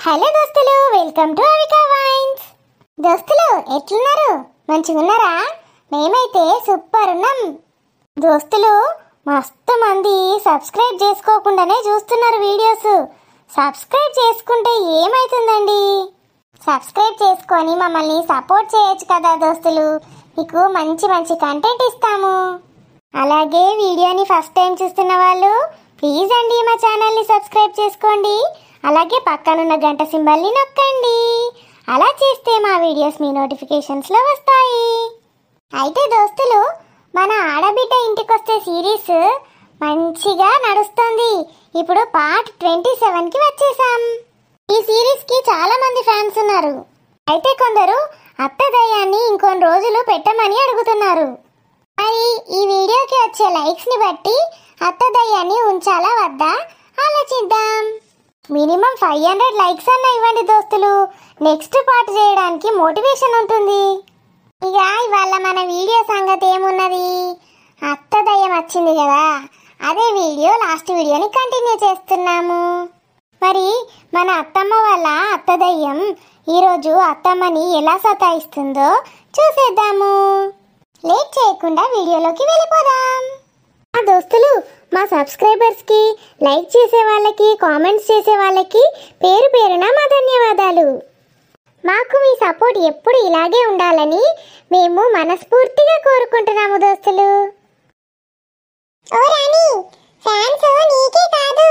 Hello దోస్తులు, welcome to Avika wines. దోస్తులు ఎట్లున్నారు? మంచిగా ఉన్నారా? మేమైతే సూపర్ ఉన్నాం. దోస్తులు మస్తు మంది సబ్స్క్రైబ్ చేసుకోకుండానే చూస్తున్నారు వీడియోస్. సబ్స్క్రైబ్ చేసుకుంటే ఏమైతుందండి? సబ్స్క్రైబ్ చేసుకొని మమ్మల్ని సపోర్ట్ చేయొచ్చు కదా దోస్తులు. మీకు మంచి మంచి కంటెంట్ ఇస్తాము. అలాగే వీడియోని ఫస్ట్ టైం చూస్తున్న వాళ్ళు ప్లీజ్ అండి మా ఛానల్ని సబ్స్క్రైబ్ చేసుకోండి. అలాగే పక్కనున్న గంట సింబల్ని నొక్కండి. అలా చేస్తే మా వీడియోస్ మీ నోటిఫికేషన్స్లో వస్తాయి. అయితే దోస్తులు, మన ఆడబిడ్డ ఇంటికొస్తే సిరీస్ మంచిగా నడుస్తుంది. ఇప్పుడు పార్ట్ 27కి వచ్చేసాం. ఈ సిరీస్కి చాలా మంది ఫ్యాన్స్ ఉన్నారు. అయితే కొందరు అత్త దయ్యాన్ని ఇంకొన్ని రోజులు పెట్టమని అడుగుతున్నారు. మరి ఈ వీడియోకి వచ్చే లైక్స్ని బట్టి అత్త దయ్యాన్ని ఉంచాలా వద్దా ఆలోచిద్దాం. మినిమం 500 లైక్స్ అన్న ఇవ్వండి దోస్తులు. నెక్స్ట్ పార్ట్ చేయడానికి మోటివేషన్ ఉంటుంది. ఇక ఇవాళ మన వీడియో సంగతి ఏమున్నది? అత్త దయ్యం వచ్చింది కదా, అదే వీడియో లాస్ట్ వీడియోని కంటిన్యూ చేస్తున్నాము. మరి మన అత్తమ్మ వాళ్ళ అత్త దయ్యం ఈరోజు అత్తమ్మని ఎలా సతాయిస్తుందో చూసేద్దాము. లేట్ చేయకుండా వీడియోలోకి వెళ్ళిపోదాం. దోస్తులు, మా సబ్స్క్రైబర్స్కి, లైక్ చేసే వాళ్ళకి, కామెంట్స్ చేసే వాళ్ళకి పేరు పేరున మా ధన్యవాదాలు. మాకు మీ సపోర్ట్ ఎప్పుడు ఇలాగే ఉండాలని మేము మనస్ఫూర్తిగా కోరుకుంటున్నాము దోస్తులు. ఓ రాణి, ఫ్యాన్స్ నీకే కాదు,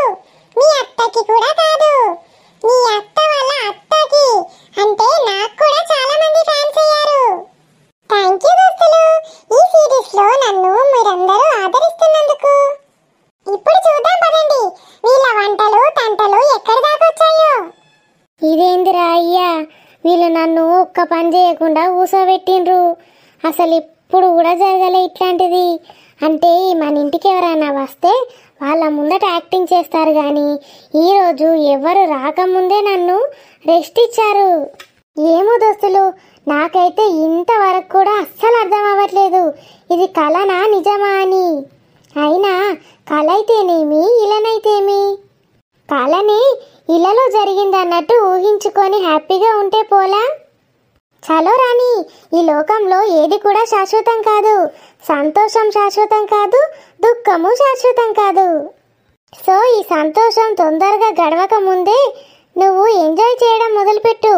మీ అత్తకి కూడా కాదు, మీ అత్త వాళ్ళ అత్తకి, అంటే నాకు కూడా చాలా మంది ఫ్యాన్స్ అయ్యారు. థ్యాంక్ యూ దోస్తులు, ఈ సిరీస్ లో నన్ను మీరందరూ ఆదరిస్తున్నందుకు. ఇప్పుడు చూద్దాం పదండి, వీళ్ళ వంటలు తంటలు ఎక్కడి దాకా వచ్చాయో. ఇదేందిరా అయ్యా, వీళ్ళు నన్ను ఒక్క పని చేయకుండా కూసోబెట్టిండ్రు. అసలు ఇప్పుడు కూడా జరగలే ఇట్లాంటిది. అంటే మన ఇంటికి ఎవరైనా వస్తే వాళ్ళ ముందట యాక్టింగ్ చేస్తారు కానీ ఈరోజు ఎవరు రాకముందే నన్ను రెస్ట్ ఇచ్చారు. ఏమో దోస్తులు, నాకైతే ఇంతవరకు కూడా అస్సలు అర్థం అవ్వట్లేదు ఇది కలనా నిజమా అని. అయినా కల అయితేనేమి, ఇలనైతేమి, కలని ఇలలో జరిగిందన్నట్టు ఊహించుకొని హ్యాపీగా ఉంటే పోలా. చలో రాణి, ఈ లోకంలో ఏది కూడా శాశ్వతం కాదు. సంతోషం శాశ్వతం కాదు, దుఃఖము శాశ్వతం కాదు. సో ఈ సంతోషం తొందరగా గడవక ముందే నువ్వు ఎంజాయ్ చేయడం మొదలుపెట్టు.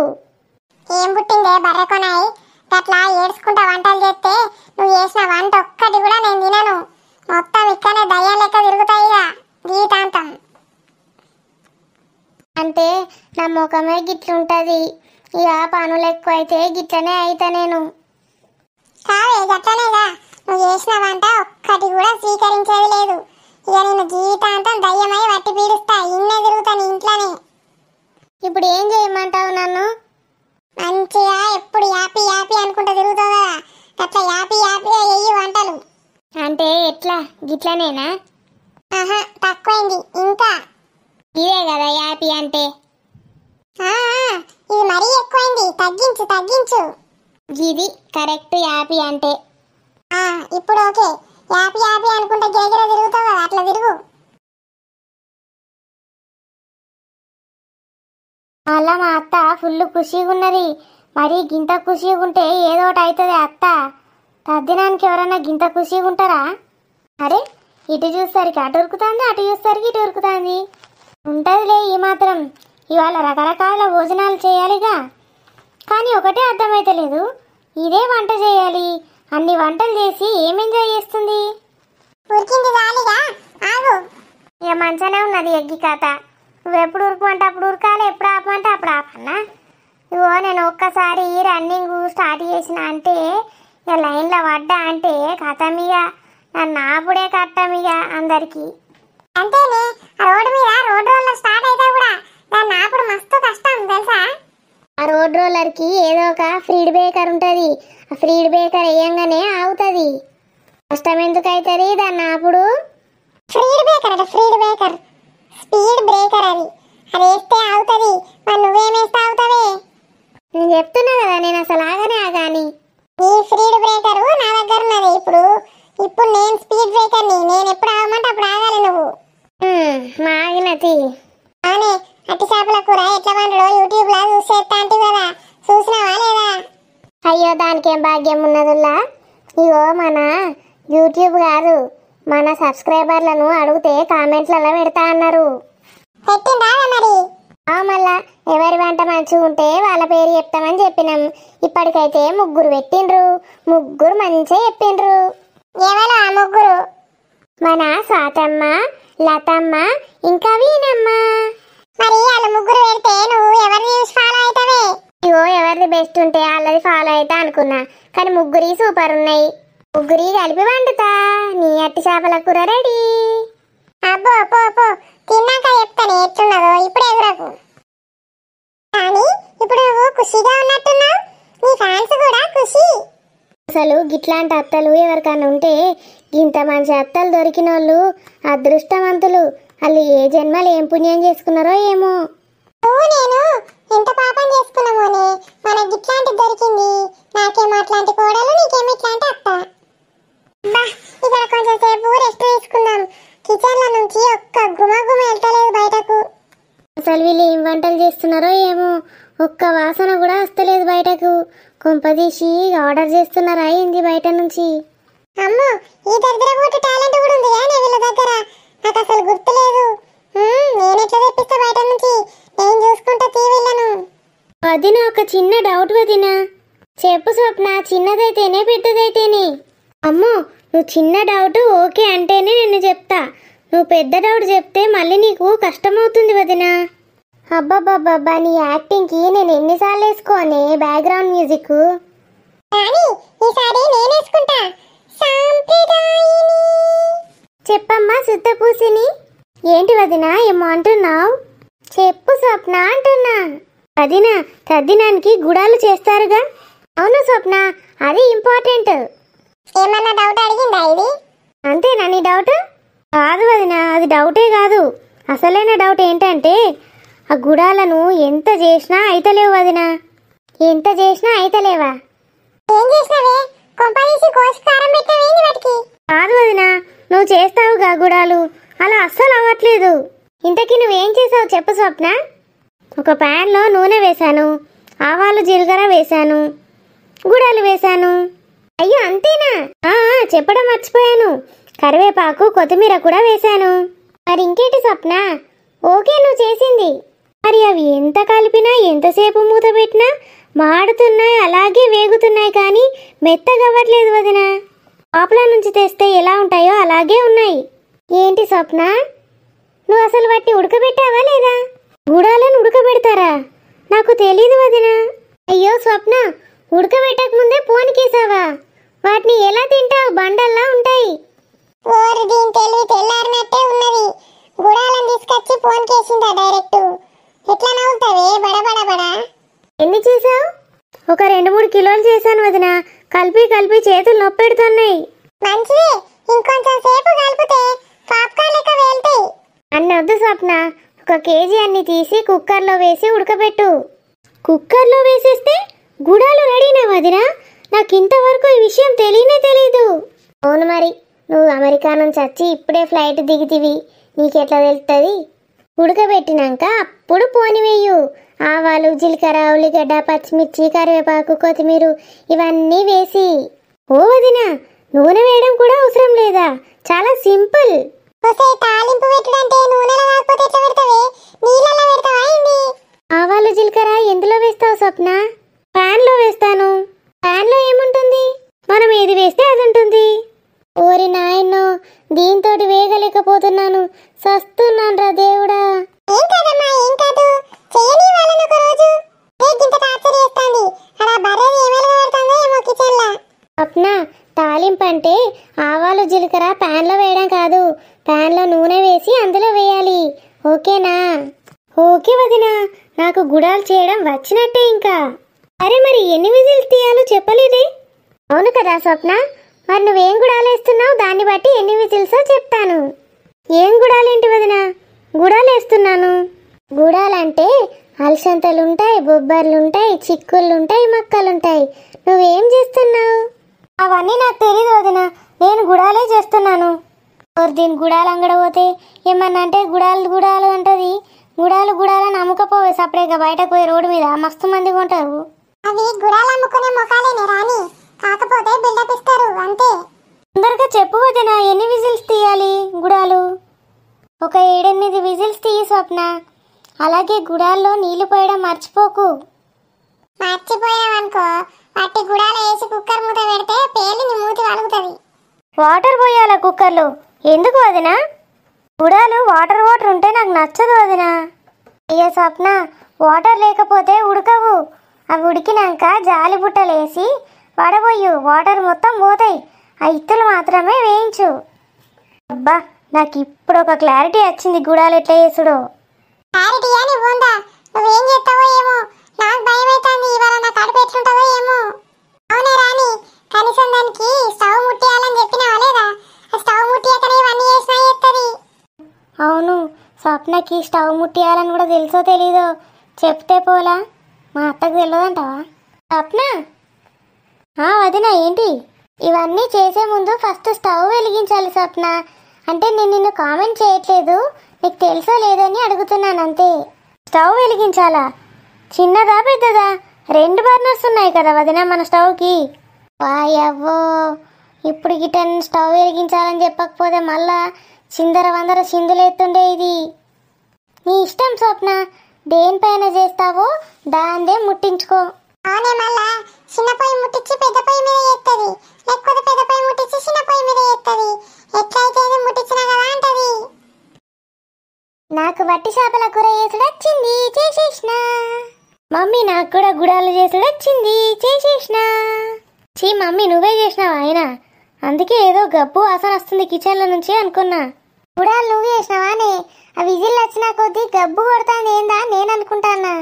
ఏం పుట్టిందే బర్రెకొనాయి, అట్లా ఏడ్చుకుంటా వంటలు చేస్తే నువ్వు చేసిన వంట ఒక్కటి కూడా నేను తినను. మొత్తం ఇక్కడనే దయ్యం లెక్క తిరుగుతాయిగా జీవితాంతం. అంటే నా ముఖమే గిట్లుంటది, ఇక పనులు ఎక్కువ అయితే గిట్లనే అయితా నేను. కావే గట్లనేగా, నువ్వు చేసిన వంట ఒక్కటి కూడా స్వీకరించేది లేదు. ఇక నేను జీవితాంతం దయ్యమై వట్టి పీడిస్తా, ఇన్నే తిరుగుతాను ఇంట్లోనే. ఇప్పుడు ఏం చేయమంటావు నన్ను? మంచిగా ఎప్పుడు యాపీ యాపీ అనుకుంటా తిరుగుతావు కదా, అట్లా యాపీ యాపీగా వెయ్యి వంటలు. అంటే ఎట్లా, గిట్లనేనా? ఆహా, తక్కువైంది ఇంకా. ఇదే కదా యాపీ అంటే. ఇది మరీ ఎక్కువైంది, తగ్గించు తగ్గించు. ఇది కరెక్ట్ యాపీ అంటే. ఇప్పుడు ఓకే, యాపీ యాపీ అనుకుంటా గిరగిర తిరుగుతావు కదా, అట్లా తిరుగు. అలా మా అత్త ఫుల్ ఖుషిగా ఉన్నది. మరి గింత ఖుషిగా ఉంటే ఏదో ఒకటి అవుతుంది అత్త. తద్దినానికి ఎవరన్నా గింత ఖుషిగా ఉంటారా? అరే, ఇటు చూసేసరికి అటు ఉరుకుతుంది, అటు చూసేసరికి ఇటు ఉరుకుతుంది. ఉంటుందిలే ఈ మాత్రం. ఇవాళ రకరకాల భోజనాలు చేయాలిగా, కానీ ఒకటే అర్థమైతలేదు, ఇదే వంట చేయాలి. అన్ని వంటలు చేసి ఏం ఎంజాయ్ చేస్తుంది? ఇక మంచిగానే ఉన్నది ఎగ్గి కథ. నువ్వు ఎప్పుడు ఉరుకుమంటే అప్పుడు ఉరకాలి, ఎప్పుడు ఆపమంటే అప్పుడు ఆపన్నా. ఇగో నేను ఒక్కసారి రన్నింగ్ స్టార్ట్ చేసిన అంటే ఇక లైన్లో పడ్డా అంటే కథమిగ, నన్ను ఆపుడే కట్టమిగ అందరికి. అంతేనే, రోడ్డు మీద రోడ్ రోలర్ స్టార్ట్ అయితే కూడా దాన్ని ఆపుడు మస్తు కష్టం తెలుసా. ఆ రోడ్ రోలర్కి ఏదో ఒక ఫ్రీడ్ బ్రేకర్ ఉంటుంది. ఆ ఫ్రీడ్ బ్రేకర్ వేయంగానే ఆగుతుంది. కష్టం ఎందుకు అవుతుంది దాన్ని ఆపుడు? ఫ్రీడ్ బ్రేకర్ అంటే ఫ్రీడ్ బ్రేకర్, స్పీడ్ బ్రేకర్ అది. అది వేస్తే ఆగుతుంది. మరి నువ్వేమేస్తే ఆగుతావే? నేను చెప్తున్నా కదా, నేను అసలు ఆగానే ఆగాని. ఈ ఫ్రీడ్ బ్రేకరు నా దగ్గర ఉన్నది. ఇప్పుడు నేను స్పీడ్ బ్రేకర్ని. నేను ఎప్పుడు ఆగమంటే అప్పుడు ఆగాలి నువ్వు. మాగినది. అనే అట్టి చేపల కూర ఎట్లా వండడో భాగ్యం ఉన్నదిలా. ఇగో మన యూట్యూబ్ కాదు, మన సబ్స్క్రైబర్లను అడిగితే కామెంట్లలో పెడతా అన్నారు. పెట్టిందా మరి? మళ్ళా ఎవరి వంట మంచిగా ఉంటే వాళ్ళ పేరు చెప్తామని చెప్పినాం. ఇప్పటికైతే 3 పెట్టిండ్రు. 3 మంచిగా చెప్పిండ్రు. ఎవరు ఆ 3? మన స్వాతమ్మ, లతమ్మ, ఇంకా వీనమ్మ. మరి వాళ్ళ 3 పెడితే నువ్వు ఎవరిని చూసి ఫాలో అవుతావే? ఇగో ఎవరిది బెస్ట్ ఉంటే వాళ్ళది ఫాలో అవుతా అనుకున్నా, కానీ 3 సూపర్ ఉన్నాయి. 3 కలిపి వండుతా. నీ అట్టి చేపల కూర రెడీ. అబ్బో పో తిన్నాక చెప్తాను ఎట్లున్నదో, ఇప్పుడు ఎదురకు. కానీ ఇప్పుడు నువ్వు ఖుషిగా ఉన్నట్టున్నావు, నీ ఫ్యాన్స్ కూడా ఖుషి. అసలు గిట్లాంటి అత్తలు ఎవరికన్నా ఉంటే, ఇంత మంచి అత్తలు దొరికిన వాళ్ళు అదృష్టవంతులు. వాళ్ళు ఏ జన్మలు ఏం పుణ్యం చేసుకున్నారో ఏమో. నువ్వు నేను ఎంత పాపం చేసుకున్నామోనే మనకి గిట్లాంటి దొరికింది. నాకేమో అట్లాంటి కోడలు, నీకేమో ఇట్లాంటి అత్త. ఇక్కడ కొంచెం సేపు రెస్ట్ తీసుకుందాం. కిచెన్ లో నుంచి ఒక్క గుమ వెళ్తలేదు బయటకు. అసలు వీళ్ళు ఏం వంటలు చేస్తున్నారో ఏమో, ఒక్క వాసన కూడా వస్తలేదు బయటకు. కొంపదీసి ఆర్డర్ చేస్తున్నారా ఏంది బయట నుంచి? అమ్మో, ఈ దరిద్రపోటు టాలెంట్ కూడా ఉంది కానీ వీళ్ళ దగ్గర. నాకు అసలు గుర్తులేదు. నేను ఎట్లా తెప్పిస్తా బయట నుంచి? నేను చూసుకుంటా తీవెళ్ళను. వదిన, ఒక చిన్న డౌట్ వదిన. చెప్పు స్వప్న, చిన్నదైతేనే పెద్దదైతేనే? అమ్మో, నువ్వు చిన్న డౌట్ ఓకే అంటేనే నేను చెప్తా. నువ్వు పెద్ద డౌట్ చెప్తే మళ్ళీ నీకు కష్టమవుతుంది వదిన. అబ్బాబ్బాబ్బా, నీ యాక్టింగ్కి నేను ఎన్నిసార్లు వేసుకోనే బ్యాక్గ్రౌండ్ మ్యూజిక్. చెప్పమ్మా సుత్తపూసిని. ఏంటి వదిన, ఏమో అంటున్నావు? చెప్పు స్వప్న అంటున్నా. వదిన, తద్దినానికి గుడాలు చేస్తారుగా? అవును స్వప్న, అది ఇంపార్టెంట్. ఏమన్నా డౌట్ అడిగిందా ఇది? అంతేనా నీ డౌట్? కాదు వదిన, అది డౌటే కాదు. అసలైన డౌట్ ఏంటంటే, ఆ గుడాలను ఎంత చేసినా అయితలేవు వదిన. ఎంత చేసినా అయితలేవా? ఏం చేసినావే? కొంపదీసి కోసి కారం పెట్టావేంది వాటికి? కాదు వదిన, నువ్వు చేస్తావుగా గుడాలు, అలా అస్సలు అవ్వట్లేదు. ఇంతకీ నువ్వేం చేసావు చెప్పు స్వప్న. ఒక ప్యాన్లో నూనె వేశాను, ఆవాలు జీలకర్ర వేశాను, గుడాలు వేశాను. అయ్యో అంతేనా? చెప్పడం మర్చిపోయాను, కరివేపాకు కొత్తిమీర కూడా వేశాను. మరి ఇంకేంటి స్వప్న? ఓకే నువ్వు చేసింది. మరి అవి ఎంత కలిపినా ఎంతసేపు మూత పెట్టినా మాడుతున్నాయి, అలాగే వేగుతున్నాయి, కానీ మెత్తగవ్వట్లేదు వదిన. ఆపల నుంచి తెస్తే ఎలా ఉంటాయో అలాగే ఉన్నాయి. ఏంటి స్వప్న, నువ్వు అసలు వాటిని ఉడకబెట్టావా లేదా? గుడాలను ఉడకబెడతారా? నాకు తెలీదు వదిన. అయ్యో స్వప్న, ఉడకబెట్టక ముందే పోనికేసావా? వాటిని ఎలా తింటావు? బండల్లా ఉంటాయి. ఓరి దీని తెలివి తెల్లారినట్టే ఉన్నది. గుడాలను తీసుకొచ్చి పోనికేసిందా డైరెక్ట్? ఎట్లా నవ్వుతావే బడబడబడా? ఎన్ని చేసావు? ఒక 2-3 కిలోలు చేశాను వదిన. కలిపి కలిపి చేతులు నొప్పెడుతున్నాయి. మంచిదే, ఇంకొంచెం సేపు కలిపితే పాప్కార్న్ లెక్క వేల్తాయి. అన్నొద్దు స్వప్న, 1 కేజీ అన్ని తీసి కుక్కర్లో వేసి ఉడకబెట్టు. కుక్కర్లో వేసేస్తే గుడాలు రెడీనా వదిన? నాకు ఇంతవరకు ఈ విషయం తెలీదు. అవును మరి, నువ్వు అమెరికా నుంచి వచ్చి ఇప్పుడే ఫ్లైట్ దిగితివి, నీకెట్లా తెలుస్తుంది? ఉడకబెట్టినాక అప్పుడు పోనివేయు. ఆవాలు జీలకర్ర ఉల్లిగడ్డ పచ్చిమిర్చి కరివేపాకు కొత్తిమీర ఇవన్నీ వేసి. ఓ వదిన, నూనె వేయడం కూడా అవసరం లేదా? చాలా సింపుల్. తాలింపు పెట్టడంటే నూనెలో కాకపోతే ఎట్లా పెడతావే? నీళ్ళలో పెడతావా ఏంది? ఆవాలు జీలకర్ర ఎందులో వేస్తావు స్వప్న? ప్యాన్ లో వేస్తాను. ప్యాన్ లో ఏముంటుంది? మనం ఏది వేస్తే అది ఉంటుంది. ఓరి నాయన్నో, దీంతో వేగలేకపోతున్నాను, సస్తున్నాను రా దేవుడా. ఏం కాదమ్మా, ఏం కాదు, చేయని వాళ్ళని ఒక రోజు. ఇంత టార్చర్ చేస్తాంది, అలా బర్రెది ఏమైనా పెడతాందో ఏమో కిచెన్లా. స్వప్న, తాలింపు అంటే ఆవాలు జీలకర్ర ప్యాన్ లో వేయడం కాదు, ప్యాన్ లో నూనె వేసి అందులో వేయాలి. ఓకేనా? ఓకే వదిన, నాకు గుడాలు చేయడం వచ్చినట్టే ఇంకా. అరే మరి ఎన్ని విజిల్స్ తీయాలో చెప్పలేదే? అవును కదా స్వప్న, మరి నువ్వేం గుడాలు వేస్తున్నావు దాన్ని బట్టి ఎన్ని విజిల్సో చెప్తాను. ఏం గుడాలేంటి వదిన? గుడాలు వేస్తున్నాను. గుడాలంటే అలసంతలుంటాయి, బొబ్బర్లుంటాయి, చిక్కుళ్ళుంటాయి, మక్కలుంటాయి. నువ్వేం చేస్తున్నావు? అవన్నీ నాకు తెలీదు వదిన, నేను గుడాలే చేస్తున్నాను. దీని గుడాలు అంగడ పోతే ఏమన్నా అంటే గుడాలు అంటది. గుడాలని అమ్ముకపోవే సపరేట్గా బయటకు పోయి రోడ్డు మీద మస్తు మంది కొంటారు. అవి గుడాలు అమ్ముకునే మొఖాలేనే రాని, కాకపోతే బిల్డప్ ఇస్తారు అంతే. తొందరగా చెప్పు వదినా, ఎన్ని విజిల్స్ తీయాలి గుడాలు? ఒక 7-8 విజిల్స్ తీయి స్వప్న. అలాగే గుడాల్లో నీళ్లు పోయడం మర్చిపోకు. మర్చిపోయావనుకో పట్టి గుడాలు వేసి కుక్కర్ మూత పెడితే పేలి నీ మూతి వలుగుతుంది. వాటర్ పోయాలా కుక్కర్లో? ఎందుకు వదినా? గుడాలు వాటర్ వాటర్ ఉంటే నాకు నచ్చదు వదినా. అయ్యో స్వప్న, వాటర్ లేకపోతే ఉడకవు. అవి ఉడికినాక జాలి బుట్టలేసి వడబోయు, వాటర్ మొత్తం పోతాయి. ఆ ఇత్తులు మాత్రమే వేయించు. అబ్బా, నాకు ఇప్పుడు ఒక క్లారిటీ వచ్చింది గుడాలు ఎట్లా చేసుడో. క్లారిటీ అని ఉందా? నువ్వేం చేస్తావో ఏమో, నాకు భయం అవుతుంది. ఇవాళ నా కడుపు ఎట్లుంటుందో ఏమో. అవునే రాని, కనీసం దానికి స్టవ్ ముట్టియాలని చెప్పినావా లేదా? ఆ స్టవ్ ముట్టియాకనే ఇవన్నీ చేసినా చేస్తుంది. అవును, స్వప్నకి స్టవ్ ముట్టియాలని కూడా తెలుసో తెలీదో చెప్తే పోలా. మా అత్తకు తెలియదంటావా? స్వప్న, వదినా ఏంటి? ఇవన్నీ చేసే ముందు ఫస్ట్ స్టవ్ వెలిగించాలి స్వప్న. అంటే నేను నిన్ను కామెంట్ చేయట్లేదు, నీకు తెలుసో లేదని అడుగుతున్నాను అంతే. స్టవ్ వెలిగించాలా? చిన్నదా పెద్దదా? 2 బర్నర్స్ ఉన్నాయి కదా వదినా మన స్టవ్కి. వాయవ్వో, ఇప్పుడు గిటన్ స్టవ్ వెలిగించాలని చెప్పకపోతే మళ్ళా చిందర వందర చిందులేస్తుండే ఇది. నీ ఇష్టం స్వప్న, దేనిపైన చేస్తావో దాందే ముట్టించుకో. అవునే, మళ్ళా చిన్న పొయ్యి ముట్టించి పెద్ద పొయ్యి మీద చేస్తుంది, లేకపోతే పెద్ద పొయ్యి ముట్టించి చిన్న పొయ్యి మీద చేస్తుంది. ఎట్లయితే ముట్టించినా కదా అంటది. నాకు వట్టి చేపల కూర చేసుడు వచ్చింది, చేసేసిన. మమ్మీ నాకు కూడా గుడాలు చేసుడు వచ్చింది, చేసేసిన. చీ మమ్మీ, నువ్వే చేసినావా అయినా? అందుకే ఏదో గబ్బు వాసన వస్తుంది కిచెన్లో నుంచి అనుకున్నా. గుడాలు నువ్వు చేసినావానే? ఆ విజిల్ వచ్చిన కొద్దీ గబ్బు కొడతాంది ఏందా నేను అనుకుంటానా.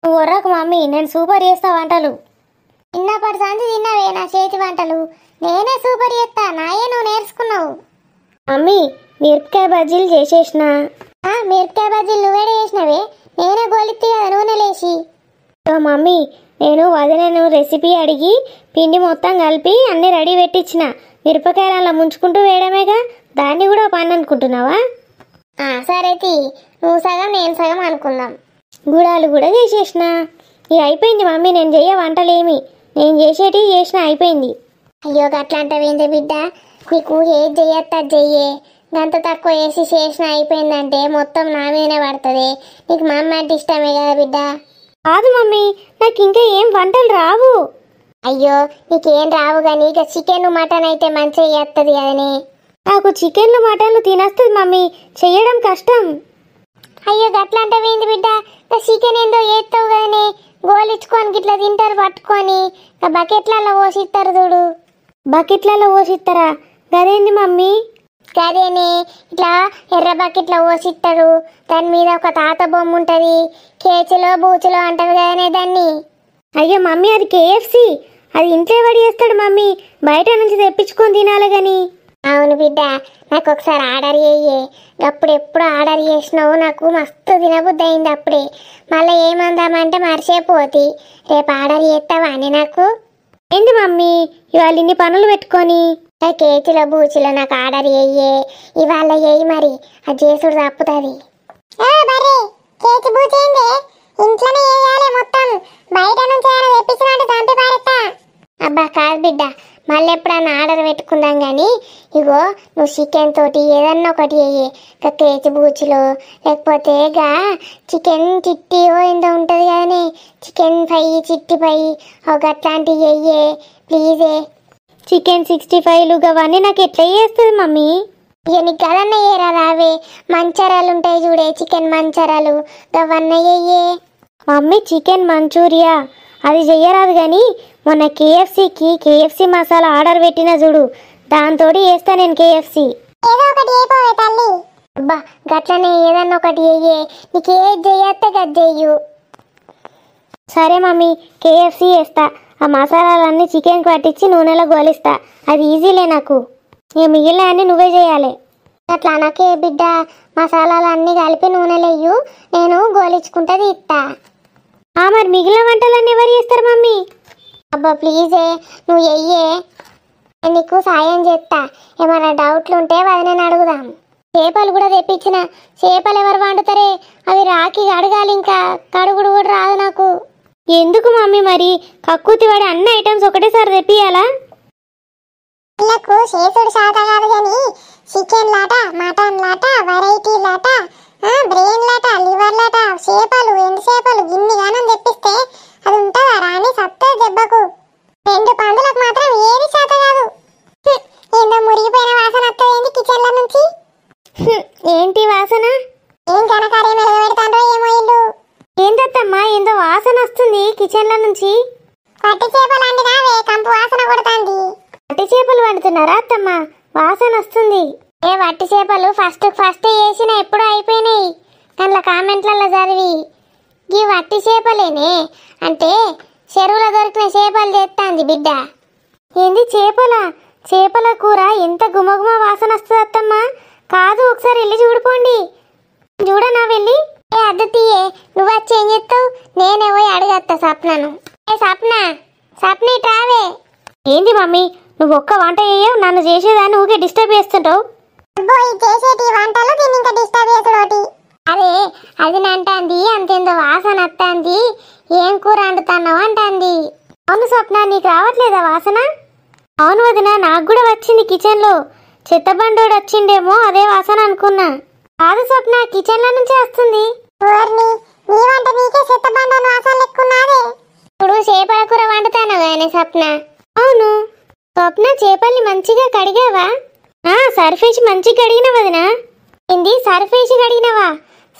నువ్వు ఒర్రకు మమ్మీ, నేను సూపర్ చేస్తా వంటలు. చిన్నప్పటి సంది తిన్నావే నా చేతి వంటలు, నేనే సూపర్ చేస్తా. నాయే నువ్వు నేర్చుకున్నావు. మమ్మీ, మిరపకాయ బజ్జీలు చేసేసిన. మిరపకాయ బజ్జీలు నువ్వేడే చేసినవే? నేనే గోలిత్తి కదా నూనె లేచి. మమ్మీ, నేను వదిలేను రెసిపీ అడిగి పిండి మొత్తం కలిపి అన్నీ రెడీ పెట్టించిన. మిరపకాయలు అలా ముంచుకుంటూ వేయడమేగా, దాన్ని కూడా పని అనుకుంటున్నావా? సరే తీ, నువ్వు సగం నేను సగం అనుకుందాం. గుడాలు కూడా చేసేసిన. ఇక అయిపోయింది మమ్మీ, నేను చెయ్య వంటలేమి. నేను చేసేటివి చేసిన, అయిపోయింది. అయ్యో గట్లా అంటావేంది బిడ్డ? నీకు ఏది చెయ్యొస్తా చెయ్యే. గంత తక్కువ వేసి చేసిన అయిపోయిందంటే మొత్తం నా మీదనే పడుతుంది. నీకు మా అమ్మ అంటే ఇష్టమే కదా బిడ్డ? కాదు మమ్మీ, నాకు ఇంకా ఏం వంటలు రావు. అయ్యో నీకేం రావు కానీ ఇక చికెన్ మటన్ అయితే మంచిగా చేస్తుంది కదనే. నాకు చికెన్లు మటన్లు తినేస్తుంది మమ్మీ, చెయ్యడం కష్టం. అయ్యో గట్లా అంటావేంది బిడ్డ? చికెన్ ఏందో చేస్తావు కదనే, గోలిచ్చుకొని గిట్లా తింటారు పట్టుకొని. బకెట్లలో పోసిస్తారు చూడు. బకెట్లలో పోసిస్తారా? గదేంది మమ్మీ? గదేనే, ఇట్లా ఎర్ర బకెట్లో పోసిస్తారు. దాని మీద ఒక తాత బొమ్మ ఉంటుంది, కేచులో బూచులో అంటారు కదనే దాన్ని. అయ్యో మమ్మీ, అది KFC. అది ఇంట్లో ఎవడు చేస్తాడు మమ్మీ? బయట నుంచి తెప్పించుకొని తినాలి కానీ. అవును బిడ్డ, నాకు ఒకసారి ఆర్డర్ చెయ్యే. అప్పుడు ఎప్పుడు ఆర్డర్ చేసినావు, నాకు మస్తు తినబుద్ధి అయింది అప్పుడే. మళ్ళీ ఏమందామంటే మర్చిపోతి. రేపు ఆర్డర్ చేస్తావా అని నాకు? ఏంది మమ్మీ ఇవాళ ఇన్ని పనులు పెట్టుకొని? కేజీలో బూచిలో నాకు ఆర్డర్ చెయ్యే, ఇవాళ చెయ్యి మరి. అది చేసుడు తప్పుతుంది. కేజీ బూచేంది ఇంట్లోనే వేయాలి మొత్తం, బయట నుంచి తెప్పించినట్టు చంపి పారేస్తా. అబ్బా కాదు బిడ్డ, మళ్ళీ ఎప్పుడన్నా ఆర్డర్ పెట్టుకుందాం కానీ. ఇగో నువ్వు చికెన్ తోటి ఏదన్నా ఒకటి వేయి. కేజీ బూచిలో లేకపోతే చికెన్ చిట్టి ఏందో ఉంటుంది కానీ, చికెన్ ఫ్రై చిట్టి ఫ్రై ఒక అట్లాంటివి వేయే ప్లీజే. చికెన్ 65లు అవన్నీ నాకు ఎట్లా చేస్తుంది మమ్మీ? ఇక నీకు కదన్నా ఏరా రావే, మంచరాలు ఉంటాయి చూడే, చికెన్ మంచరాలు అవన్నీ వేయే. మమ్మీ చికెన్ మంచూరియా అది చెయ్యరాదు కానీ, మొన్న KFC మసాలా ఆర్డర్ పెట్టిన చూడు, దాంతో వేస్తా నేను KFC. ఏదో ఒకటి అయిపోవే తల్లి. అబ్బా గట్లనే ఏదన్నా ఒకటి వేయే, నీకు ఏది చెయ్యొస్తే గది చెయ్యు. సరే మమ్మీ, KFC వేస్తా. ఆ మసాలాలన్నీ చికెన్కి పట్టించి నూనెలో గోలిస్తా. అది ఈజీలే నాకు. ఇక మిగిలిన అన్నీ నువ్వే చేయాలి. అట్లా నాకే బిడ్డ, మసాలాలన్నీ కలిపి నూనెలో వేయు, నేను గోలించుకుంటా తీస్తా. మరి మిగిలిన వంటలన్నీ ఎవరు చేస్తారు మమ్మీ? అబ్బా ప్లీజే నువ్వు వెయ్యే, నీకు సాయం చేస్తా. ఏమైనా డౌట్లు ఉంటే వదినని అడుగుదాం. చేపలు కూడా తెప్పించిన, చేపలు ఎవరు వండుతారే? అవి రాకి కడగాలి, ఇంకా కడుగుడు కూడా రాదు నాకు. ఎందుకు మమ్మీ మరి కక్కుతి వాడి అన్ని ఐటమ్స్ ఒకటేసారి తెప్పియాలా? పిల్లకు చేసుడు శాత కాదు కానీ చికెన్ లాట, మటన్ లాట, వెరైటీ లాట, బ్రెయిన్ లాట, లివర్ లాట, చేపలు, ఎండు చేపలు గిన్ని గానం తెప్పిస్తే అది ఉంటుందా రాని సత్తే దెబ్బకు. 2 పందులకు మాత్రం ఏది శాత కాదు. ఏందో మురిగిపోయిన వాసన వస్తుంది కిచెన్ల నుంచి. ఏంటి వాసన? ఏం కనకార్యం పెడతాండ్రో ఏమో ఇల్లు. ఏంటత్తమ్మా ఏందో వాసన వస్తుంది కిచెన్ల నుంచి? పట్టి చేపలు అండినావే కంపు వాసన కొడుతుంది. వట్టి చేపలు వండుతున్నారా అత్తమ్మ? వాసన వస్తుంది. వట్టి చేపలు ఫస్ట్ చేసిన ఎప్పుడో అయిపోయినాయి. అందులో కామెంట్లలో చదివి ఈ వట్టి చేపలేనే అంటే చెరువులో దొరికిన చేపలు చేస్తాంది బిడ్డ. ఏంది చేపలా? చేపల కూర ఎంత గుమగుమ వాసన వస్తుంది అత్తమ్మ. కాదు ఒకసారి వెళ్ళి చూడిపోండి. చూడనా వెళ్ళి? అద్దతియే నువ్వు వచ్చి ఏం చెప్తావు? నేనే పోయి అడగత్తా సప్నను. సప్న ట్రావే. ఏంది మమ్మీ నువ్వు ఒక్క వంట చేయవు, నన్ను చేసేదాన్ని ఊకే డిస్టర్బ్ చేస్తుంటావు. చేసేటి వంటలు దీన్ని ఇంకా డిస్టర్బ్ చేసుడు. అదే అది అంటాంది అంతేందో వాసన వస్తుంది, ఏం కూర వండుతున్నావు అంటాంది. అవును స్వప్న, నీకు రావట్లేదా వాసన? అవును వదిన, నాకు కూడా వచ్చింది. కిచెన్లో చెత్తబండోడు వచ్చిండేమో అదే వాసన అనుకున్నా. కాదు స్వప్న, కిచెన్ల నుంచే వస్తుంది. నీ వంట నీకే చెత్తబండోని వాసన లెక్కున్నదే. ఇప్పుడు చేపల కూర వండుతాను కానీ స్వప్న. అవును స్వప్న, చేపల్ని మంచిగా కడిగావా? సర్ఫేసి మంచిగా కడిగిన వదిన. ఏంది సర్ఫేసి కడిగినవా?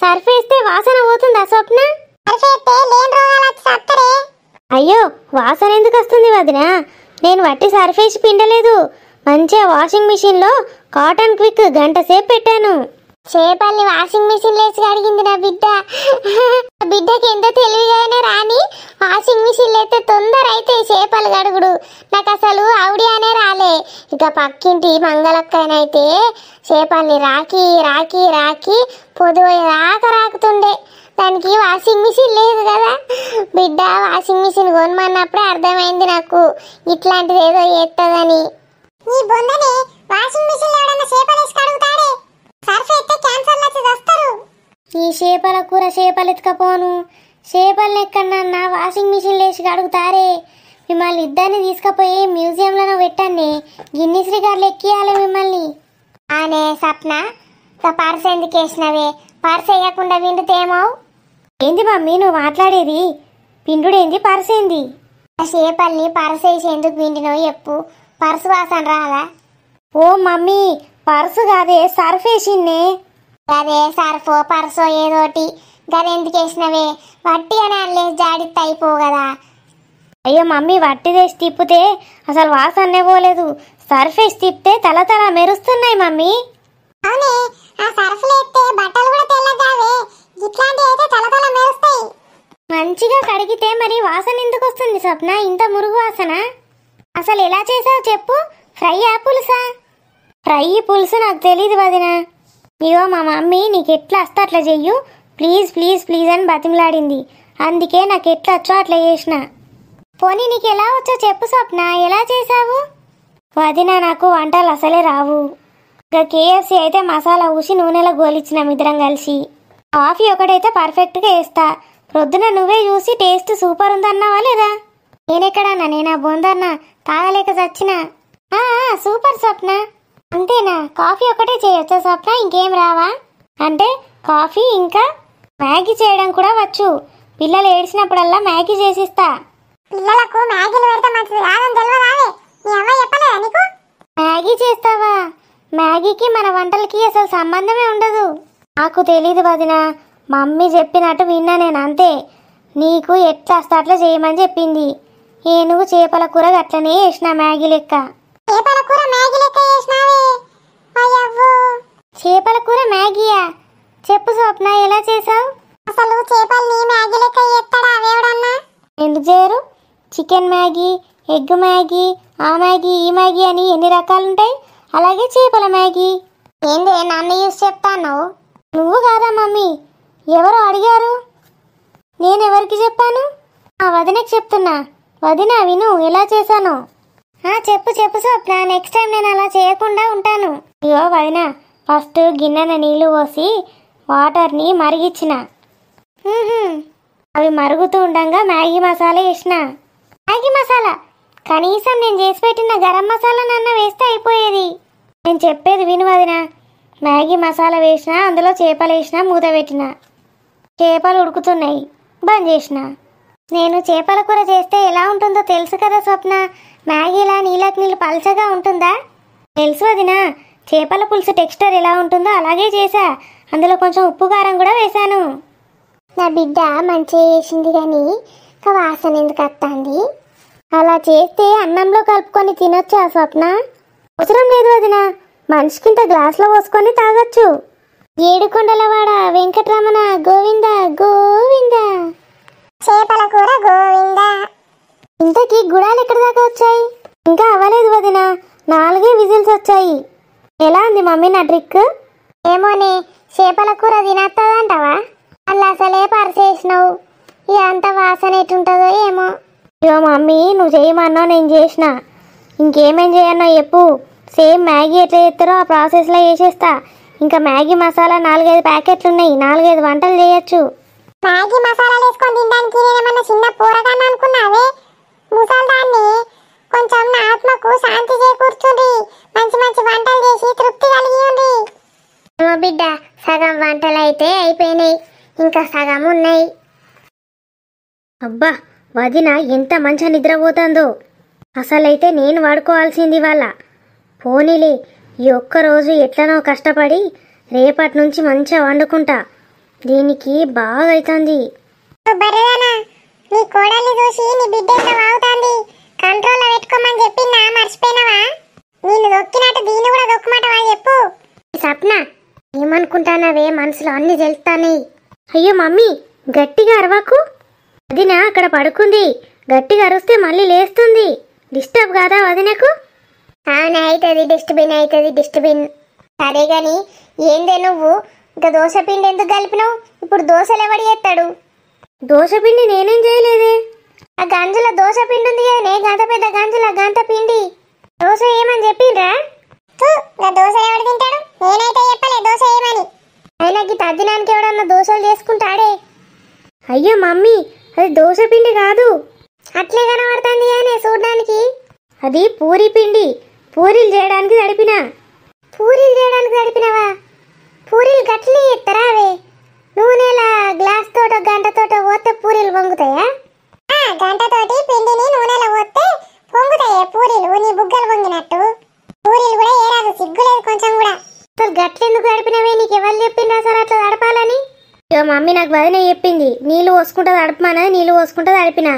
సర్ఫ్ వేస్తే వాసన పోతుందా స్వప్న? అయ్యో వాసన ఎందుకు వస్తుంది వదిన? నేను వట్టి సర్ఫేసి పిండలేదు, మంచిగా వాషింగ్ మిషన్ లో కాటన్ క్విక్ గంట సేపు పెట్టాను. చేపల్ని వాషింగ్ మిషన్ లేసి కడిగింది నా బిడ్డ. బిడ్డకి ఎంత తెలివిగానే రాని వాషింగ్ మిషన్ లేస్తే తొందర అయితే చేపలు కడుగుడు. నాకు అసలు ఆవిడియానే రాలే. ఇక పక్కింటి మంగళక్కనైతే చేపల్ని రాకి రాకి రాకి పొద్దుపోయేదాకా రాకుతుండే. దానికి వాషింగ్ మిషన్ లేదు కదా. బిడ్డ వాషింగ్ మిషన్ కొనమన్నప్పుడే అర్థమైంది నాకు ఇట్లాంటిది ఏదో చేస్తుందని. ఈ బొందని వాషింగ్ మిషన్ లో ఎవడన్నా చేపలు వేసి కడుగుతాడే? సర్ఫ్ అయితే క్యాన్సర్ వచ్చి వస్తారు. ఈ చేపల కూర చేపలు ఎత్తుకపోను, చేపలు ఎక్కడన్నా వాషింగ్ మిషన్ లేచి కడుగుతారే. మిమ్మల్ని ఇద్దరిని తీసుకుపోయి మ్యూజియంలో పెట్టండి, గిన్నిస్ రికార్డులు ఎక్కియాలి మిమ్మల్ని. ఆనే సప్న, పర్స్ ఎందుకు వేసినవే? పర్స్ వేయకుండా విండుతేమో. ఏంది మమ్మీ నువ్వు మాట్లాడేది? పిండుడేంది పర్స్ ఏంది? చేపల్ని పర్స్ వేసి ఎందుకు విండినో చెప్పు, పర్సు వాసన రాదా? ఓ మమ్మీ పర్సు కాదే సర్ఫ్ వేసిందే. అదే సర్ఫో పర్సో ఏదోటి. గది ఎందుకు వేసినవే? వట్టి అని అల్లేసి జాడితే అయిపోవు కదా. అయ్యో మమ్మీ వట్టిదేసి తిప్పితే అసలు వాసనే పోలేదు, సర్ఫ్ వేసి తిప్పితే తల తల మెరుస్తున్నాయి మమ్మీ. అవునే, ఆ సర్ఫ్ లేస్తే బట్టలు కూడా తెల్లగావే, ఇట్లాంటివి అయితే తల తల మెరుస్తాయి. మంచిగా కడిగితే మరి వాసన ఎందుకు వస్తుంది స్వప్న, ఇంత మురుగు వాసన? అసలు ఎలా చేసావు చెప్పు? ఫ్రైయా పులుసా? ఫ్రై పులుసు నాకు తెలీదు వదిన. ఇగో మా మమ్మీ నీకు ఎట్లా వస్తా అట్లా చెయ్యు, ప్లీజ్ ప్లీజ్ ప్లీజ్ అని బతిమలాడింది. అందుకే నాకు ఎట్లా వచ్చో అట్లా చేసిన. పోనీ నీకు ఎలా వచ్చో చెప్పు స్వప్న, ఎలా చేసావు? వదిన నాకు వంటలు అసలే రావు. ఇక KFC అయితే మసాలా ఊసి నూనెలో గోలిచ్చినాం ఇద్దరం కలిసి. కాఫీ ఒకటైతే పర్ఫెక్ట్గా వేస్తా. ప్రొద్దున నువ్వే చూసి టేస్ట్ సూపర్ ఉందన్నావా లేదా? నేనెక్కడన్నా, నేనా బొందన్నా తాగలేక చచ్చినా. సూపర్ స్వప్న. అంతేనా? కాఫీ ఒకటే చేయొచ్చా స్వప్న, ఇంకేం రావా? అంటే కాఫీ ఇంకా మ్యాగీ చేయడం కూడా వచ్చు. పిల్లలు ఏడ్చినప్పుడల్లా మ్యాగీ చేసిస్తా. పిల్లలకు మ్యాగీలు పెడితే మంచిది కాదని తెలియదావే? నీ అమ్మ చెప్పలేదా నీకు? మ్యాగీ చేస్తావా? మ్యాగీకి మన వంటలకి అసలు సంబంధమే ఉండదు. నాకు తెలీదు వదిన, మమ్మీ చెప్పినట్టు విన్నా నేను అంతే. నీకు ఎట్లా వస్తా అట్లా చేయమని చెప్పింది. ఏనుగు చేపల కూర అట్లనే వేసిన మ్యాగీ లెక్క. చేపల కూర మ్యాగీ లెక్క చేసినావే? అయ్యవ్వో, చేపల కూర మ్యాగీయా? చెప్పు స్వప్న ఎలా చేసావు? అసలు చేపల్ని మ్యాగీ లెక్క చేస్తాడా ఎవడన్నా? ఎందుకు చేయరు? చికెన్ మ్యాగీ, ఎగ్ మ్యాగీ, ఆ మ్యాగీ ఈ మ్యాగీ అని ఎన్ని రకాలుంటాయి. అలాగే చేపల మ్యాగీ. ఏంది నన్ను చూసి చెప్తాను? నువ్వు కాదా మమ్మీ, ఎవరో అడిగారు. నేనెవరికి చెప్పాను? వదినకి చెప్తున్నా. వదిన విను ఎలా చేశాను. చెప్పు చెప్పు స్వప్న, నెక్స్ట్ టైం నేను అలా చేయకుండా ఉంటాను. ఇగో వదిన, ఫస్ట్ గిన్నెన నీళ్లు పోసి వాటర్ని మరిగించిన. అవి మరుగుతూ ఉండగా మ్యాగీ మసాలా వేసిన. మ్యాగీ మసాలా కనీసం నేను చేసి పెట్టిన గరం మసాలా నన్న వేస్తే అయిపోయేది. నేను చెప్పేది విను వదిన. మ్యాగీ మసాలా వేసిన, అందులో చేపలు వేసిన, మూత పెట్టిన. చేపలు ఉడుకుతున్నాయి, బంద్ చేసిన. నేను చేపల కూర చేస్తే ఎలా ఉంటుందో తెలుసు కదా స్వప్న. మ్యాగీలా నీళ్ళకి నీళ్ళు పల్చగా ఉంటుందా? తెలుసు వదిన. చేపల పులుసు టెక్స్చర్ ఎలా ఉంటుందో అలాగే చేసా. అందులో కొంచెం ఉప్పు కారం కూడా వేశాను. నా బిడ్డ మంచిగా చేసింది కానీ వాసన ఎందుకు వస్తుంది? అలా చేస్తే అన్నంలో కలుపుకొని తినొచ్చా స్వప్న? అవసరం లేదు వదిన, మనిషికింత గ్లాసులో పోసుకొని తాగొచ్చు. ఏడుకొండలవాడ వెంకటరమణ గోవింద గోవింద. చేపల కూర గోవింద. ఇంతకీ గుడాలు ఎక్కడి దాకా వచ్చాయి? ఇంకా అవ్వలేదు వదిన, 4 విజిల్స్ వచ్చాయి. ఎలా ఉంది మమ్మీ నా ట్రిక్? ఏమోనే, చేపల కూర తినత్తదంటావా? అలా అసలే పరిచేసినావు. ఇక అంత వాసన ఎట్టుంటుందో ఏమో. ఇగో మమ్మీ, నువ్వు చేయమన్నావు, నేను చేసిన. ఇంకేమేం చేయన్నో చెప్పు. సేమ్ మ్యాగీ ఎట్లా చేస్తారో ఆ ప్రాసెస్లో చేసేస్తా. ఇంకా మ్యాగీ మసాలా 4-5 ప్యాకెట్లు ఉన్నాయి, 4-5 వంటలు చేయొచ్చు. మ్యాగీ మసాలాలు వేసుకొని తినడానికి నేనేమన్నా చిన్న పోరగాన్ని అనుకున్నావే? ముసల్దాన్ని. కొంచెం నా ఆత్మకు శాంతి చేకూర్చుండి. మంచి మంచి వంటలు చేసి తృప్తి కలిగి. మా బిడ్డ సగం వంటలు అయితే అయిపోయినాయి, ఇంకా సగం ఉన్నాయి. అబ్బా, వదిన ఎంత మంచిగా నిద్రపోతుందో. అసలైతే నేను వాడుకోవాల్సింది వాళ్ళ. పోనీలే, ఈ ఒక్కరోజు ఎట్లనో కష్టపడి రేపటి నుంచి మంచిగా వండుకుంటా. దీనికి బాగా అవుతుంది. బర్రెదానా, నీ కోడల్ని చూసి నీ బిడ్డ ఎంత వాగుతాంది. కంట్రోల్లో పెట్టుకోమని చెప్పిందా? మర్చిపోయినావా? నేను దొక్కినట్టు దీన్ని కూడా దొక్కమంటావా చెప్పు. సప్న, ఏమనుకుంటానవే? మనసులో అన్ని తెలుస్తాయి. అయ్యో మమ్మీ, గట్టిగా అరవకు. వదిన అక్కడ పడుకుంది, గట్టిగా అరుస్తే మళ్ళీ లేస్తుంది. డిస్టర్బ్ కాదా వదినకు? అవును, అవుతుంది. డిస్ట్బిన్ అవుతుంది, డిస్ట్బిన్. సరే గాని ఏందే నువ్వు ఇంకా దోశ పిండి ఎందుకు కలిపినావు? ఇప్పుడు దోశలు ఎవడు చేస్తాడు? దోశ పిండి నేనేం చేయలేదే. ఆ గంజుల దోశ పిండి ఉంది కదనే, గంట పెద్ద గంజుల గంట పిండి. దోశ ఏమని చెప్పిండ్రా? దోశ ఎవడు తింటాడు? నేనైతే చెప్పలే దోశ ఏమని. అయినా గీ తద్దినానికి ఎవడన్నా దోశలు చేసుకుంటాడే? అయ్యో మమ్మీ, అది దోశ పిండి కాదు. అట్లే కనబడుతుంది కానీ చూడడానికి. అది పూరి పిండి, పూరీలు చేయడానికి తడిపిన. పూరీలు చేయడానికి తడిపినవా? పూరీలు గట్లే ఎత్తరా అవే? నూనెలా గ్లాస్ తోట గంట తోట పోతే పూరీలు పొంగుతాయా? గంటతోటి పిండిని నూనెలో పోతే పొంగుతాయా పూరీలు? నీ బుగ్గలు పొంగినట్టు. పూరీలు కూడా ఏరాదు, సిగ్గులేదు కొంచెం కూడా. అసలు గట్లెందుకు తడిపినవే? నీకు ఎవరు చెప్పిండ్రు అసలు అట్లా తడపాలని? ఇక మమ్మీ నాకు వదిన చెప్పింది, నీళ్ళు పోసుకుంటా తడపమని. నీళ్ళు పోసుకుంటా తడిపిన.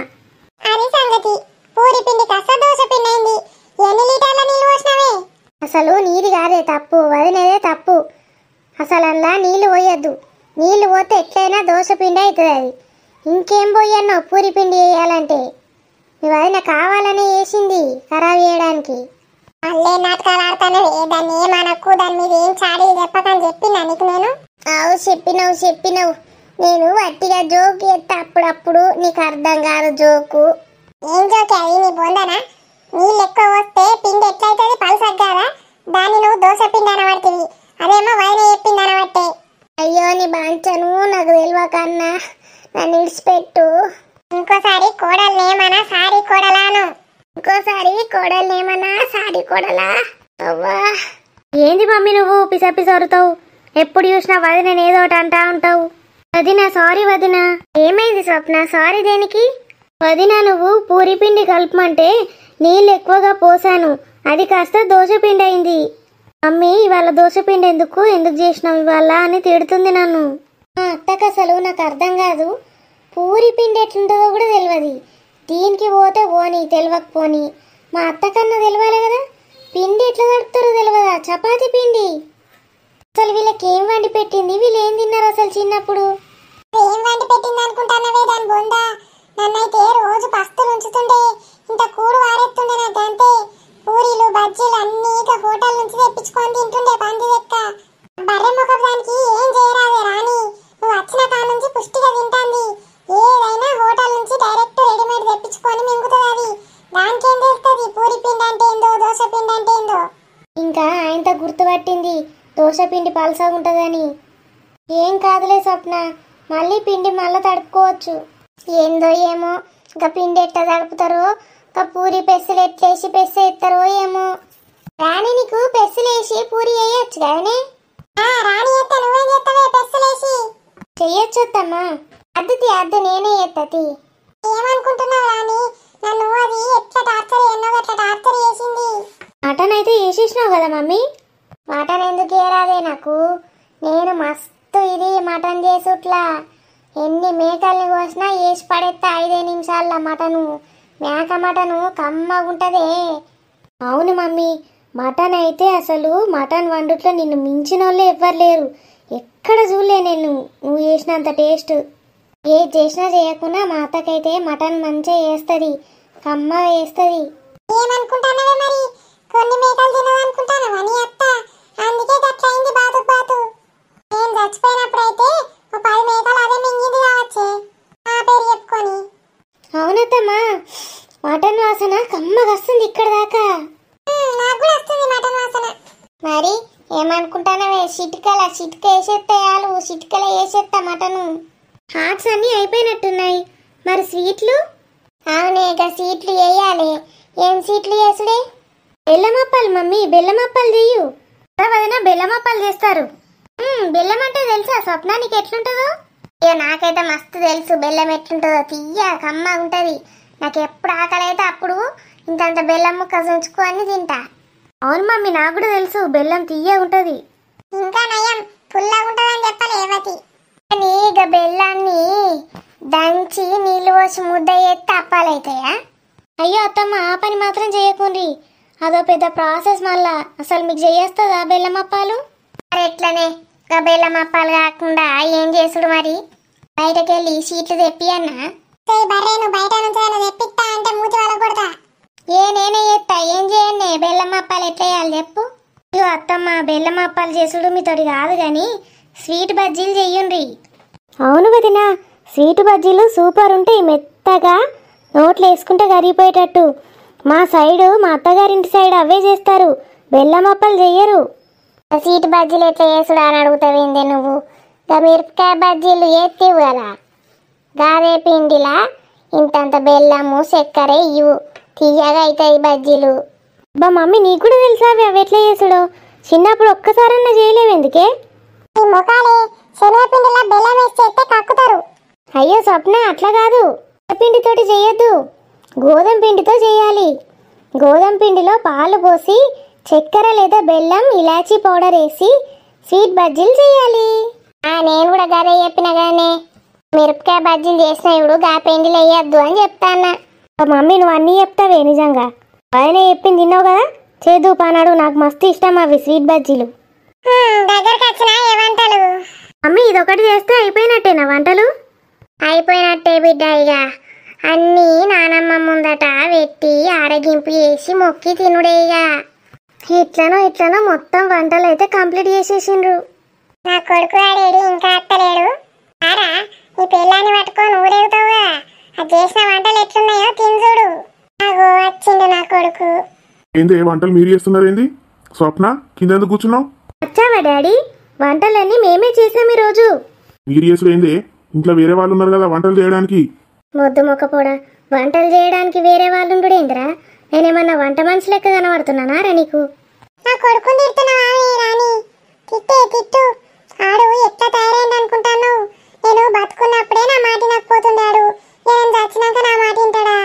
అది సంగతి. పూరి పిండి కాస్త దోశ పిండి అయింది. ఎన్ని లీటర్ల నీళ్ళు పోసినవే? అసలు నీది కాదే తప్పు, వదినేదే తప్పు. అసలు అందులో నీళ్లు పోయొద్దు. నీళ్లు పోతే ఎట్లయినా దోశ పిండి అవుతుంది. అది ఇంకేం పోయన్నో పూరి పిండి వేయాలంటే. నీ వదిన కావాలనే వేసింది ఖరాబ్ చేయడానికి. అల్లే నాటకాలు ఆడతాను. దాన్ని ఏమనకు, దాని మీద ఏం చాడీలు చెప్పకని చెప్పినా నీకు నేను. అవు చెప్పినవు. నేను వట్టిగా జోక్ చేస్తా అప్పుడప్పుడు, నీకు అర్థం కాదు జోకు. ఏం జోకే అది? నీ బొందనా? నీళ్ళు ఎక్కువ వస్తే పిండి ఎట్లయితుంది? పలుసగ్గారా? దాన్ని నువ్వు దోశ పిండి అనబడుతుంది, అదేమో వదిన చెప్పింది అనబట్టే. అయ్యో నీ బాంచను, నాకు తెలియకన్నా నన్ను ఇడిచిపెట్టు. ఇంకోసారి కోడల్నేమన్నా సారీ కోడలాను. ఇంకోసారి కోడల్నేమన్నా సారీ కోడలా. అవ్వా, ఏంది మమ్మీ నువ్వు పిసరుతావు? ఎప్పుడు చూసినా వదిన ఏదో ఒకటి అంటా ఉంటావు. వదిన సారీ వదిన. ఏమైంది స్వప్న? సారీ దేనికి? వదిన, నువ్వు పూరి పిండి కలపమంటే నీళ్ళు ఎక్కువగా పోసాను, అది కాస్త దోశ పిండి అయింది. మమ్మీ, ఇవాళ దోశ పిండి ఎందుకు చేసినావు ఇవాళ అని తిడుతుంది నన్ను. అత్తకు అసలు నాకు అర్థం కాదు. పూరి పిండి ఎట్లుంటుందో కూడా తెలియదు. దీనికి పోతే పోనీ, తెలియకపోని. మా అత్తకన్నా తెలియాలి కదా, పిండి ఎట్లా తడుపుతారో తెలియదా? చపాతీ పిండి. అసలు వీళ్ళకి ఏం వండి పెట్టింది? వీళ్ళు ఏం తిన్నారు అసలు చిన్నప్పుడు? ఏం వండి పెట్టింది అనుకుంటానవే దాని బొందా. నన్నైతే రోజు పస్తులు ఉంచుతుండే, ఇంత కూడు వారెత్తుండే. నాకు అంతే. పూరీలు బజ్జీలు అన్ని ఇక హోటల్ నుంచి తెప్పించుకొని తింటుండే పంది లెక్క. బర్రె ముఖం దానికి ఏం చేయరాదే రాని. నువ్వు వచ్చిన కాడ నుంచి పుష్టిగా తింటాంది. ఏదైనా హోటల్ నుంచి డైరెక్ట్ రెడీమేడ్ తెప్పించుకొని మింగుతుంది. అది దానికేం తెలుస్తుంది పూరి పిండి అంటే ఏందో, దోశ పిండి అంటే ఏందో. ఇంకా ఆయనతో గుర్తుపట్టింది దోశ పిండి పలసగా ఉంటుందని. ఏం కాదులే స్వప్న, మళ్ళీ పిండి మళ్ళీ తడుపుకోవచ్చు. ఏందో ఏమో ఇంకా పిండి ఎట్లా తడుపుతారో, ఇంకా పూరి పెసలు ఎట్లేసి పెస ఎత్తారో ఏమో. రాణి నీకు పెసలేసి పూరి వేయచ్చు కదనే? రాణి చెయ్యొచ్చు అత్తమ్మా. అద్దు నేనే ఎత్తతి. ఏమనుకుంటున్నావు రాణి? నన్ను అది ఎట్లా టార్చర్ ఎన్నో అట్లా టార్చర్ చేసింది. మటన్ అయితే వేసేసినావు కదా మమ్మీ. మటన్ ఎందుకు ఏరాదే నాకు? నేను మస్తు ఇది మటన్ చేసుట్లా ఎన్ని మేకల్ని కోసినా వేసి పడేస్తా 5 నిమిషాల మటను. మేక మటను కమ్మగుంటదే. అవును మమ్మీ, మటన్ అయితే అసలు మటన్ వండుట్లో నిన్ను మించిన వాళ్ళే ఎవ్వరు లేరు. ఎక్కడ చూడలే నేను నువ్వు చేసినంత టేస్ట్. ఏది చేసినా చేయకున్నా మా అత్తకైతే మటన్ మంచిగా వేస్తుంది, కమ్మ వేస్తుంది. ఏమనుకుంటున్నావే మరి? కొన్ని మేకలు తినదనుకుంటానవా నీ అత్త? అందుకే గట్లయింది బాతు బాతు. నేను చచ్చిపోయినప్పుడైతే 10 మేకలు అదే మింగింది కావచ్చే నా పేరు చెప్పుకొని. అవునత్తమ్మా, మటన్ వాసన కమ్మగా వస్తుంది ఇక్కడ దాకా. నాకు కూడా వస్తుంది మటన్ వాసన. మరి ఏమనుకుంటానవే? చిటిక వేసేస్తే చాలు, చిటికలో వేసేస్తా మటను. హాట్స్ అన్నీ అయిపోయినట్టున్నాయి, మరి స్వీట్లు? అవునే, ఇక స్వీట్లు వేయాలి. ఏం స్వీట్లు చేసుడే? బెల్లమప్పాలు మమ్మీ, బెల్లమప్పాలు చెయ్యు. వదిన బెల్లమప్పాలు చేస్తారు. బెల్లం అంటే తెలుసా స్వప్న నీకు ఎట్లుంటుందో? ఇక నాకైతే మస్తు తెలుసు బెల్లం ఎట్లుంటుందో. తీయ కమ్మ ఉంటుంది. నాకు ఎప్పుడు ఆకలి అయితే అప్పుడు ఇంతంత బెల్లం ముక్క ఉంచుకొని తింటా. అవును మమ్మీ, నాకు కూడా తెలుసు బెల్లం తీయ ఉంటుంది. ఇంకా నయం పుల్లగా ఉంటుందని చెప్పాలి ఏవతి. కానీ ఇక బెల్లాన్ని దంచి నీళ్ళు పోసి ముద్ద చేస్తే అప్పాలైతాయా? అయ్యో అత్తమ్మ, ఆ పని మాత్రం చేయకుండ్రి, అదో పెద్ద ప్రాసెస్. మళ్ళా అసలు మీకు చేయొస్తుందా బెల్లమప్పాలు? మరి ఎట్లనే ఇక బెల్లం అప్పాలు కాకుండా ఏం చేసుడు మరి? బయటకెళ్ళి సీట్లు తెప్పి అన్నా బర్రెను బయట నుంచి తెప్పిస్తా అంటే మూతి వాళ్ళ కొడతా. నేనే చేస్తా. ఏం చేయండి బెల్లం అప్పాలు ఎట్లా వేయాలి చెప్పు? అయ్యో అత్తమ్మ, బెల్లమప్పాలు చేసుడు మీతోటి కాదు కానీ స్వీట్ బజ్జీలు చెయ్యుండ్రి. అవును వదినా, స్వీట్ బజ్జీలు సూపర్ ఉంటాయి, మెత్తగా నోట్లో వేసుకుంటే కరిగిపోయేటట్టు. మా సైడు, మా అత్తగారింటి సైడ్ అవే చేస్తారు, బెల్లమప్పాలు చెయ్యరు. స్వీట్ బజ్జీలు ఎట్లా చేసుడు అని అడుగుతావేందే నువ్వు? గా మిరపకాయ బజ్జీలు చేస్తేవు కదా, గాదే పిండిలా ఇంతంత బెల్లము చక్కెర ఇవ్వు, తీయగా అవుతాయి బజ్జీలు. బా మమ్మీ, నీకు కూడా తెలుసా అవి ఎట్లా చేసుడో? చిన్నప్పుడు ఒక్కసారన్నా చేయలేవు ఎందుకే? ఈ ముఖాలే శనగపిండిలా బెల్లం వేసి చేస్తే కక్కుతారు. అయ్యో స్వప్న, అట్లా కాదు, పిండితోటి చేయొద్దు, గోధుమ పిండితో చేయాలి. గోధుమ పిండిలో పాలు పోసి చక్కెర లేదా బెల్లం, ఇలాచీ పౌడర్ వేసి స్వీట్ బజ్జీలు చేయాలి. నేను కూడా గదే చెప్పిన గానే మిరపకాయ బజ్జీలు చేసిన ఇప్పుడు గా పిండిలు వేయద్దు అని చెప్తాన్నా. మమ్మీ, నువ్వు అన్నీ చెప్తావే నిజంగా? ఆయనే చెప్పింది తిన్నావు కదా, చేదు పానాడు. నాకు మస్తు ఇష్టం అవి స్వీట్ బజ్జీలు. దగ్గరకు వచ్చినా ఏ వంటలు? మమ్మీ, ఇదొకటి చేస్తే అయిపోయినట్టేనా వంటలు? అయిపోయినట్టే బిడ్డ. ఇక అన్నీ నానమ్మ ముందట పెట్టి ఆరగింపు చేసి మొక్కి తినుడే. ఇక ఇట్లనో మొత్తం వంటలు అయితే కంప్లీట్ చేసేసిండ్రు. నా కొడుకు ఆడేడి ఇంకా అత్తలేడు. ఆరా నీ పిల్లాన్ని పట్టుకొని ఊరేగుతావుగా, అది చేసిన వంటలు ఎట్లున్నాయో తింజుడు. నాకు వచ్చిండు నా కొడుకు. ఏంది వంటలు మీరు చేస్తున్నారు? ఏంది స్వప్న, కింద ఎందుకు కూర్చున్నావు? వచ్చావా డాడీ? వంటలన్నీ మేమే చేసాం ఈరోజు. మీరు చేసుడు ఏంది? ఇంట్లో వేరే వాళ్ళు ఉన్నారు కదా వంటలు చేయడానికి. మొద్దు మొక్కపోడా, వంటలు చేయడానికి వేరే వాళ్ళు ఉండేంద్రా? నేనేమన్నా వంట మనిషి లెక్క కనబడుతున్నానా రా నీకు? నా కొడుకుని తిడుతున్నావా రాని? తిట్టు. ఆడు ఎట్లా తయారైంది అనుకుంటాను? నేను బతుకున్నప్పుడే నా మాట నక్కిపోతున్నాడు. నేను చచ్చినాక నా మాట వింటాడా?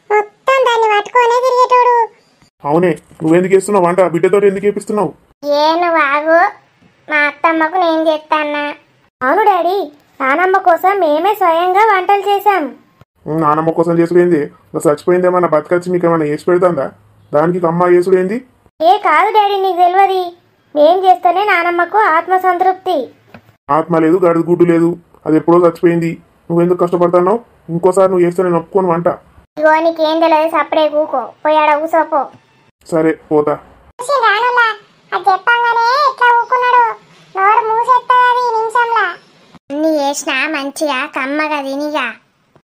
మొత్తం దాన్ని పట్టుకోనే తిరిగేటోడు. అవునే, నువ్వెందుకు చేస్తున్నావు వంట? బిడ్డతో ఎందుకు చేపిస్తున్నావు? నువ్వు ఆగు, మా అత్తమ్మకు నేను చెప్తాన్నా. అవును డాడీ, నానమ్మ కోసం మేమే స్వయంగా వంటలు చేశాం. నానమ్మ కోసం చేసుడు ఏంది? చచ్చిపోయిందేమన్నా బతకచ్చి మీకు ఏమన్నా వేసి పెడతాందా? దానికి అమ్మ చేసుడు ఏంది? కాదు డాడీ, నీకు తెలియదు. మేం చేస్తేనే నానమ్మకు ఆత్మ సంతృప్తి. ఆత్మ లేదు, గడుదు గుడ్డు లేదు, అది ఎప్పుడో చచ్చిపోయింది. నువ్వెందుకు కష్టపడతావు? ఇంకోసారి నువ్వు చేస్తే నేను ఒప్పుకోను వంట. ఇగో నీకేం తెలియదు, సప్పుడే కూకో, పోయాడ కూసోపో. సరే పోతా. అన్ని చేసినా మంచిగా కమ్మగా తినిగా.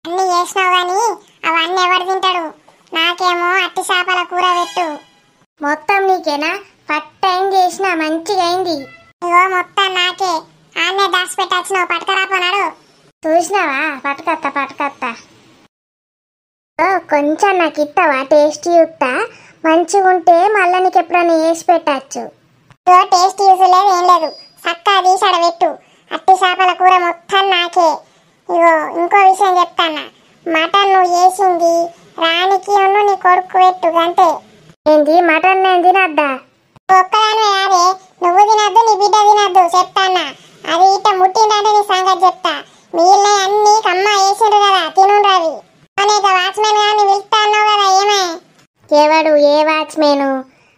అన్ని చేసినావు గాని అవన్నీ ఎవరు తింటాడు? నాకేమో అట్టి చేపల కూర పెట్టు. మొత్తం నీకేనా? పట్టేం చేసినా మంచిగా అయింది. ఇగో మొత్తం నాకే. ఆన్నే దాచి పెట్టచ్చినావు, పట్టుకరాపోనాడు. చూసినావా? పట్టుకత్తా కొంచెం నాకు ఇస్తావా? టేస్ట్ చూస్తా, మంచిగా ఉంటే మళ్ళీ నీకు ఎప్పుడైనా వేసి పెట్టచ్చు. టేస్ట్ చూసలేదు ఏం లేదు, చక్కా తీసాడ పెట్టు. అట్టి చేపల కూర మొత్తం నాకే. ఇగో ఇంకో విషయం చెప్తానా, మటన్ నువ్వు చేసింది రానికి నీ కొడుకు పెట్టు అంతే. ఏంటి మటన్ నేను తినద్దా? ఒక్కదాని యారే, నువ్వు తినద్దు, నీ బిడ్డ తినద్దు చెప్తానా. అది ఇట్ట ముట్టిందంటే నీ సంగతి చెప్తా. మిగిలిన అన్ని కమ్మ వేసిండ్రు కదా, తినుండ్రవి. అనేక వాచ్మెన్ గారిని పిలుస్తా అన్నావు కదా, ఏమే? ఎవడు? ఏ వాచ్మెను?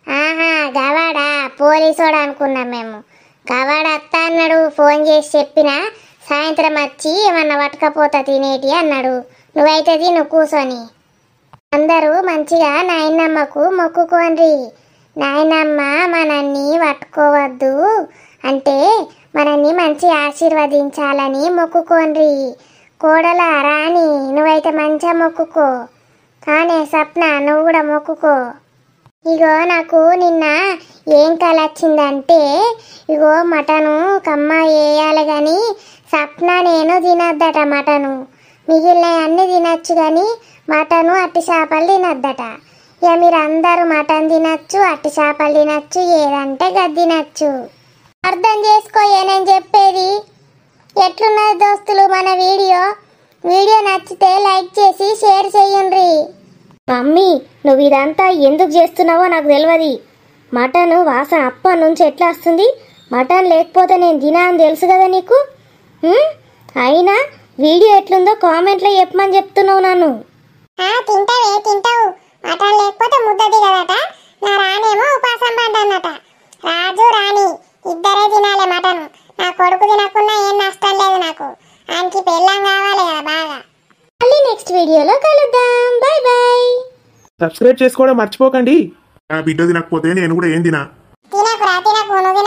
ఆహా గవాడా, పోలీసోడు అనుకున్నాం మేము. గవాడ అత్త అన్నాడు, ఫోన్ చేసి చెప్పినా సాయంత్రం వచ్చి ఏమన్నా పట్టుకపోతా తినేటి అన్నాడు. నువ్వైతే తిను కూసోని. అందరూ మంచిగా నాయనమ్మకు మొక్కుకోండి. నాయనమ్మ మనల్ని పట్టుకోవద్దు అంటే మనల్ని మంచి ఆశీర్వదించాలని మొక్కుకోండి. కోడల రాణి నువ్వైతే మంచిగా మొక్కుకో. కానీ సప్న నువ్వు కూడా మొక్కుకో. ఇగో నాకు నిన్న ఏం కల వచ్చిందంటే, ఇగో మటను కమ్మ వేయాలి కానీ సప్న నేను తినద్దట మటను. మిగిలిన అన్నీ తినచ్చు కానీ మటను అట్టి చేపలు తినద్దట. ఇక మీరు అందరూ మటన్ తినచ్చు, అట్టి చేపలు తినచ్చు, ఏదంటే గది తినచ్చు. అర్థం చేసుకోయే నేను చెప్పేది. ఎట్లున్నది దోస్తులు మన వీడియో నచ్చితే లైక్ చేసి షేర్ చేయండి. మమ్మీ నువ్వు ఇదంతా ఎందుకు చేస్తున్నావో నాకు తెలియదు. మటన్ వాసన అప్పటి నుంచి ఎట్లా వస్తుంది? మటన్ లేకపోతే నేను తినా అని తెలుసు కదా నీకు. అయినా వీడియో ఎట్లుందో కామెంట్లో చెప్పమని చెప్తున్నావు నన్ను. తింటావు, మటన్ లేకపోతే ముద్ద దిగదట. నా రానేమో ఉపాసం పడ్డన్నట. రాజు రాణి ఇద్దరే తినాలి మటన్. నా కొడుకు తినకుండా ఏం నష్టం లేదు నాకు. ఆయనకి పెళ్ళం కావాలి కదా బాగా. మళ్ళీ నెక్స్ట్ వీడియోలో కలుద్దాం. Bye bye. సబ్స్క్రైబ్ చేసుకోవడం మర్చిపోకండి. నా బిడ్డ తినకపోతే నేను కూడా ఏం తినా. తినకురా, నువ్వు